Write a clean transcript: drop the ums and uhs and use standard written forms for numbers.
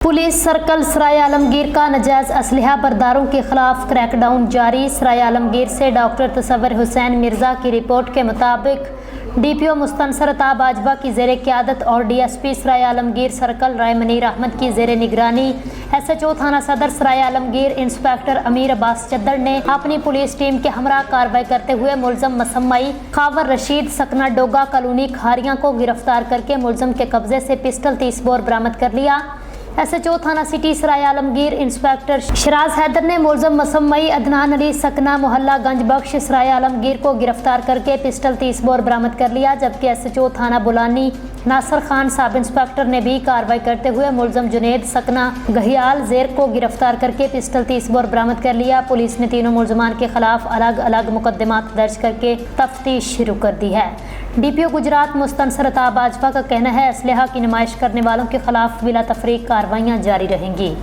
Police circle सराय आलमगीर का नजायज़ असलहा बरदारों के खिलाफ क्रैकडाउन जारी। सराय आलमगीर से डॉक्टर तसव्वुर हुसैन मिर्ज़ा की रिपोर्ट के मुताबिक DPO मुस्तनसर अताब आजवा की ज़ेर क़यादत और DSP सराय आलमगीर सर्कल राय मनीर अहमद की ज़ेर निगरानी SHO थाना सदर सराय आलमगीर इंस्पेक्टर अमीर अब्बास चद्दड़ ने अपनी पुलिस टीम के हमरा कार्रवाई करते हुए मुलज़म मसम्मई खावर रशीद सकना डोगा कॉलोनी खारियां को गिरफ्तार करके मुलज़म के कब्जे से पिस्टल 30 बोर बरामद कर लिया। SHO थाना सिटी सराय आलमगीर इंस्पेक्टर शराज हैदर ने मुलज़म मसम्मई अदनान अली सकना मोहल्ला गंज बख्श सराय आलमगीर को गिरफ्तार करके पिस्टल 30 बोर बरामद कर लिया, जबकि SHO थाना बुलानी नासर खान सब इंस्पेक्टर ने भी कार्रवाई करते हुए मुलज़म जुनेद सकना गहियाल ज़ेर को गिरफ्तार करके पिस्टल 30 बोर बरामद कर लिया। पुलिस ने तीनों मुलज़मान के खिलाफ अलग अलग मुकदमात दर्ज करके तफ्तीश शुरू कर दी है। DPO गुजरात मुस्तनसर अताब आजवा का कहना है असलहा की नुमाइश करने वालों के खिलाफ बिला तफरीक कार्रवाइयाँ जारी रहेंगी।